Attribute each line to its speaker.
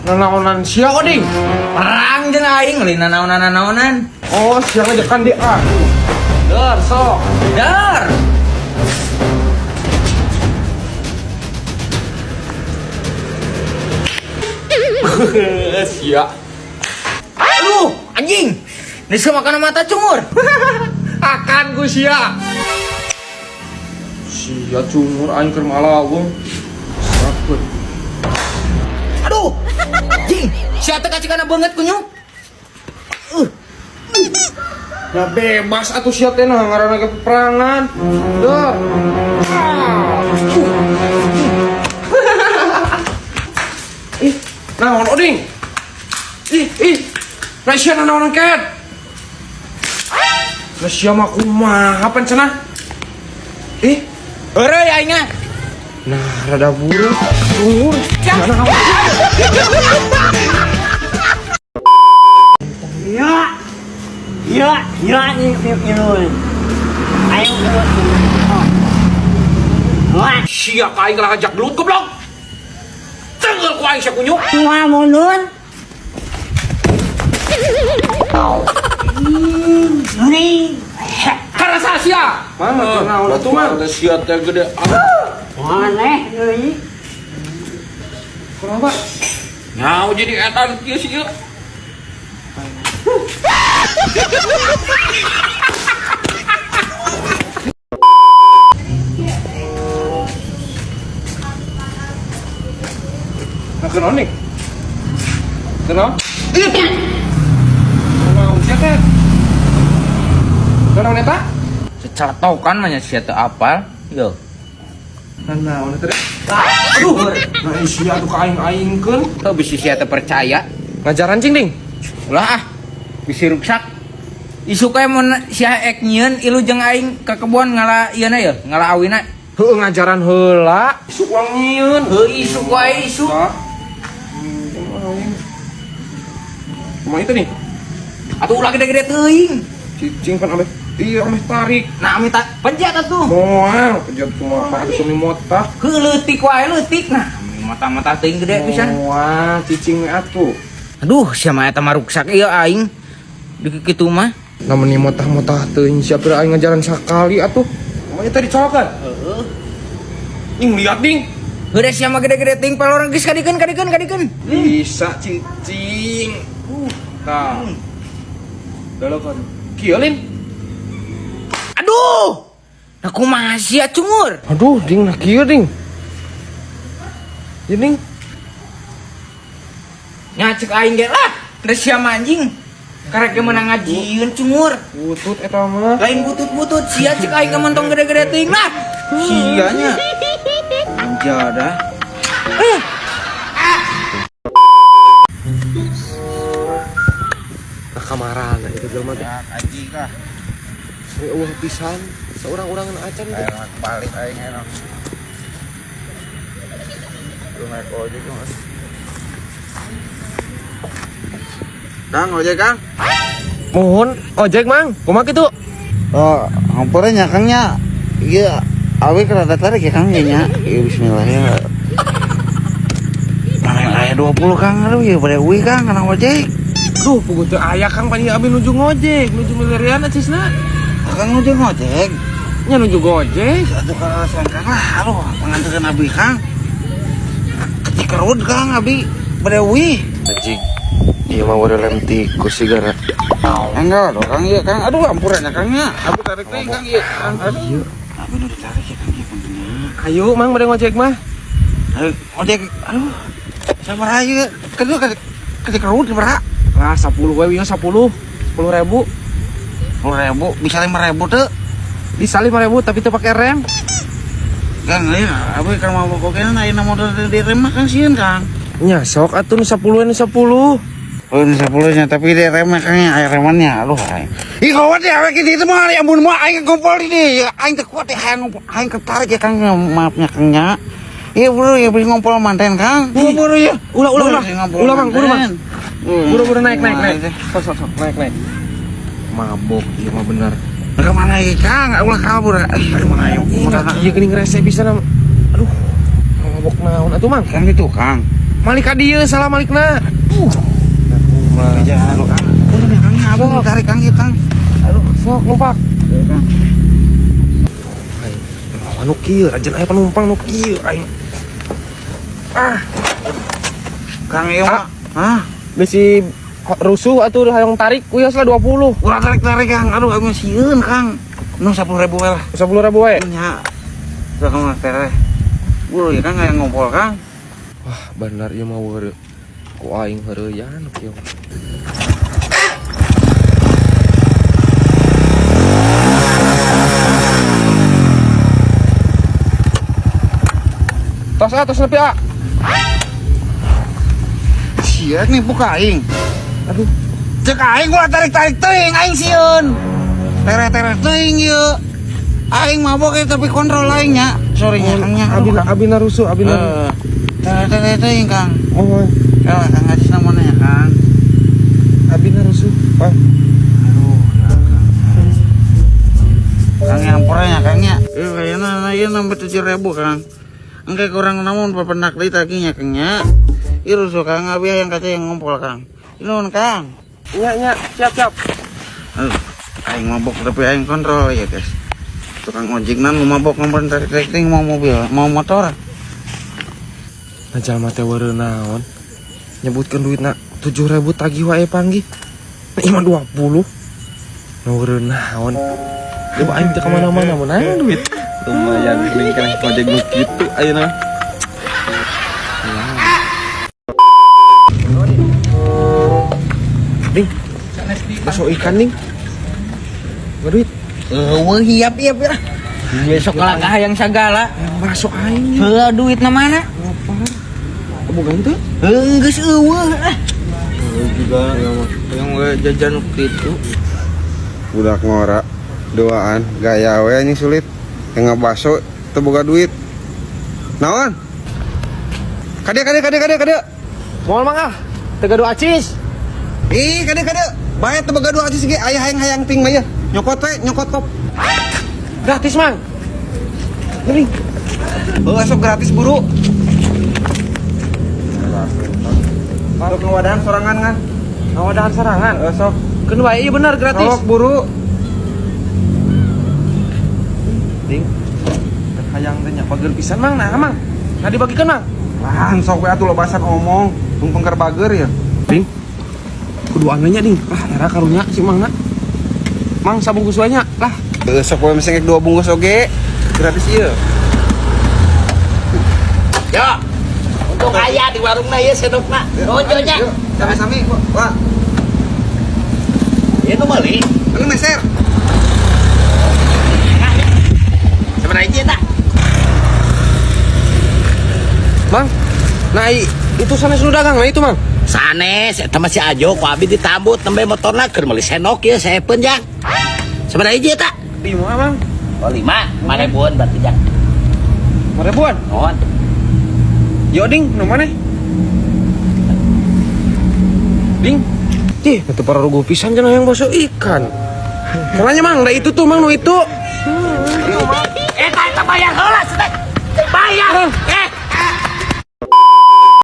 Speaker 1: Nanaonan sia oding.
Speaker 2: Perang jeung aing lina naonan.
Speaker 1: Oh, sia ngajakan di A. Dar, sok.
Speaker 2: Dar.
Speaker 1: Sia.
Speaker 2: Aduh, anjing. Nisa makan mata cungur.
Speaker 1: Akan ku sia. Sia cungur aing keur malawung. Sakit.
Speaker 2: Aduh. Anjing, sia teh kacikana banget kunyu.
Speaker 1: Ya bebas atuh sia teh nah ngaranna ke peperangan. Dar. Ih, naon oding? Ih. Rasya naon ket? Rasya mah kumaha pan cenah? Ih,
Speaker 2: Heureuy aingna.
Speaker 1: nah rada buruk. Cungur. Mana hawa?
Speaker 3: Ya, ini. Ayo, wah,
Speaker 1: Sia ka aing ngajak gelut goblok. Tengel ku aing sia kunyu.
Speaker 3: wah, mundur. Ini,
Speaker 1: Karasa sia. Mana naon atuh mah? Sia teh gede.
Speaker 3: aneh, ini.
Speaker 1: Kenapa? Nyau jadi edan kieu sia. Nah, kenapa nih? Kenapa? Kenapa? Siapa? Kenapa neta?
Speaker 2: Secara tau kan mah sia teu apal. Yo.
Speaker 1: Nah, teh. Aduh, nah sia atuh ka aing-aingkeun.
Speaker 2: Teu bisi sia teh percaya.
Speaker 1: Ngajar anjing ding.
Speaker 2: Ulah ah. Bisi ruksak. Isu kae mun sia ek nyieun ilu jeung aing ke kebon ngala ieu na ye, ngala awina.
Speaker 1: Heueuh ngajaran heula. Isuk uang nyieun.
Speaker 2: Heuh isu wae isu.
Speaker 1: Kumaha itu nih?
Speaker 2: Atuh ulah gede-gede teuing.
Speaker 1: Cicing kan ameh. Iya ameh tarik.
Speaker 2: Nah minta penjat atuh.
Speaker 1: Moal, pejat kumaha atuh semi motah.
Speaker 2: Heuh leutik wae leutik nah. Mata-mata teuing gede pisan.
Speaker 1: Moal, cicing atuh.
Speaker 2: Aduh, sia mah eta mah ruksak ieu aing. Di kitu mah.
Speaker 1: Namun ieu motah-motah teuing sia pira aing ngajaran sakali atuh. Kumaha tadi colokan? Heeh. Ing lihat ding.
Speaker 2: Heuh sia mah gede-gede teuing palorang geus kadikeun.
Speaker 1: Bisa cicing. Tah. Dalakan. Kieu lin.
Speaker 2: Aduh. Nah kumaha sia cungur?
Speaker 1: Aduh, ding nah kieu ding. Ieu ding.
Speaker 2: Nya cek aing ge lah. Da sia mah anjing. Karek ge meunang ngajieun cungur.
Speaker 1: Butut eta mah.
Speaker 2: Lain butut-butut sia cek aing mentong gede-gede teuing lah. Sianya. Anjada.
Speaker 1: Kamarana itu jelema teh.
Speaker 2: Anjing kah.
Speaker 1: Uang pisan, seorang-orangan acan teh.
Speaker 2: Balik aing enak. Lu naik ojek Mas. Kang, ojek Kang.
Speaker 1: Mohon ojek mang, kumaha kitu?
Speaker 4: Oh, hampurannya Kangnya. Iya, awe kerada tarik ya Kang nya. Iya bismillah ya. Mana aya 20 Kang aduh ya pada uwi Kang kana ojek.
Speaker 1: Duh, puguh teu aya Kang pani abi nuju ngojek, nuju milarian cisna.
Speaker 4: Kang nuju ngojek.
Speaker 1: Nya nuju gojek.
Speaker 4: Atuh karasan Kang lah, aduh panganteun abi Kang. Ketika rud Kang abi pada uwi.
Speaker 1: Anjing. Ieu mah udah lem tikus sih gara.
Speaker 4: Enggak dong Kang iya Kang. Aduh hampurannya Kangnya.
Speaker 1: Abi tarik deui Kang ieu. Aduh.
Speaker 4: Abi nu ditarik ya Kang ieu Kang.
Speaker 1: Ayo mang bade ngojek mah.
Speaker 4: Ayo ojek aduh. Sabaraha ieu? Kedua ketika rud sabaraha?
Speaker 1: Lah 10 we ieu 10. 10.000.
Speaker 4: 10.000 bisa 5.000 tuh.
Speaker 1: Bisa 5.000 tapi teu pake rem.
Speaker 4: Kang, abi kan mau kokena na ina modal di rem mah Kang sieun Kang.
Speaker 1: Nya sok atuh nu 10 nu 10.
Speaker 4: Oh ini 10-nya tapi di rem Kangnya aya remannya. Aduh aing. Ih kawat ya awake kitu mah amun mah aing kumpul di aing teu kuat hayang aing ketarik ya Kang maafnya Kangnya. Iya buru ya beli ngompol manten Kang.
Speaker 1: Buru ya. Ulah mang, buru mang. Buru naik.
Speaker 4: Sok.
Speaker 1: Naik. Mabok ieu mah bener.
Speaker 4: Kemana ya Kang? Ulah kabur. Kemana ya?
Speaker 1: Iya geuning rese bisa na. Aduh. Mabok naon atuh Mang?
Speaker 4: Kan itu Kang.
Speaker 1: Malik ka dieu salah malikna.
Speaker 4: Aja lu Kang. Udah ya Kang, abang tarik Kang ya Kang.
Speaker 1: Aduh, sok numpak.
Speaker 4: Ya, Kang.
Speaker 1: Anu kieu, ajen aya penumpang nu kieu aing.
Speaker 4: Kang ieu mah. Hah?
Speaker 1: Bisi rusuh atuh hayang tarik wios lah 20.
Speaker 4: Ulah tarik-tarik Kang. Aduh, aku sieun Kang. Nu 10.000 we lah.
Speaker 1: 10.000 we.
Speaker 4: Nya. Udah kamu tereh. Buru ya Kang aya ngompol Kang.
Speaker 1: Wah, benar ieu mah weureu. Ku aing heureuyan kieu. Tos nepi a.
Speaker 4: Sia nih buka aing.
Speaker 1: Aduh,
Speaker 4: Cek aing ulah tarik-tarik teuing aing sieun. Tere-tere teuing ieu. Aing mabok tapi kontrol aingnya. Sorry nya Kang nya.
Speaker 1: abina rusuh, abina.
Speaker 4: Tere-tere teuing Kang.
Speaker 1: Oh,
Speaker 4: Ya Kang Haji namanya ya Kang.
Speaker 1: abina rusuh. Wah,
Speaker 4: Aduh, ya Kang. Kang yang poranya Kang nya. Kayaknya ieu nambah 7.000 Kang. Engke kurang namun pepenak deui taginya Kang nya. Ieu rusuh Kang abi yang kaca yang ngumpul Kang. Nuhun Kang.
Speaker 1: nya, siap.
Speaker 4: Aduh, aing mabok tapi aing kontrol ya guys. Tukang ojek nan mabok ngomong tarik-tarik mau mobil, mau motor.
Speaker 1: Najal mah teh weureu naon? Nyebutkeun duitna 7.000 tagih wae panggih. Nah, ima 20. Nu weureu naon? Coba aing teh ka mana-mana mun aya duit. Lumayan geuning kana ojek nu kitu ayeuna. Ding. Masuk ikan ning. Duit.
Speaker 2: Hiap ya. Besok kalakah yang sagala.
Speaker 1: Masuk aing.
Speaker 2: Heula duitna mana?
Speaker 1: Boga henteu?
Speaker 2: Geus eueuh.
Speaker 1: Juga yang jajan kitu.
Speaker 5: Budak ngora doaan gaya we anjing sulit yang ngabaso teu boga duit naon kade
Speaker 1: Moal mangah. Teu gaduh acis.
Speaker 5: ih kade bae teu boga duit aja ge aya hayang ting mah ya nyokot kop
Speaker 1: Gratis, Mang. Geuning.
Speaker 5: heuh sok gratis buru sok ngawadahan sorangan kan
Speaker 1: Ngawadahan sarangan.
Speaker 5: sok
Speaker 1: Keun wae ieu bener gratis.
Speaker 5: sok buru
Speaker 1: Ding. Teh hayang teh nya pager pisan, Mang. Nah, Mang. Nah dibagikeun, Mang.
Speaker 5: lan sok we atuh lobasan omong tungtung keur bager ya
Speaker 1: Ding. Kudu anu nya, Ding. Lah, era karunya si Mangna. Mang sabungkus wae nya. Lah,
Speaker 5: heuh sok we mesen 2 bungkus oge gratis ieu
Speaker 3: Yo. Untung aya di warungna ieu sedokna. Onjonya.
Speaker 5: sami-sami wah
Speaker 3: Ieu nu meuli.
Speaker 5: anu meser
Speaker 3: Sabaraha hiji eta?
Speaker 1: Mang. Nah, itu sanes nu dagang nah itu, Mang.
Speaker 3: Sanes eta mah si Ajo ku abi ditambut nembe motorna keur meuli senok ieu saepeun jak. Sabaraha hiji eta?
Speaker 1: 5, Mang.
Speaker 3: Oh 5, marebuan berarti jak.
Speaker 1: Ribuan.
Speaker 3: Nuhun.
Speaker 1: Yo, Ding, nu maneh? Ding. Tih, itu para rugo pisan cenah yang baso ikan. Makanya, Mang, da itu tuh, Mang, nu itu.
Speaker 3: Eta bayar heula, Bayar.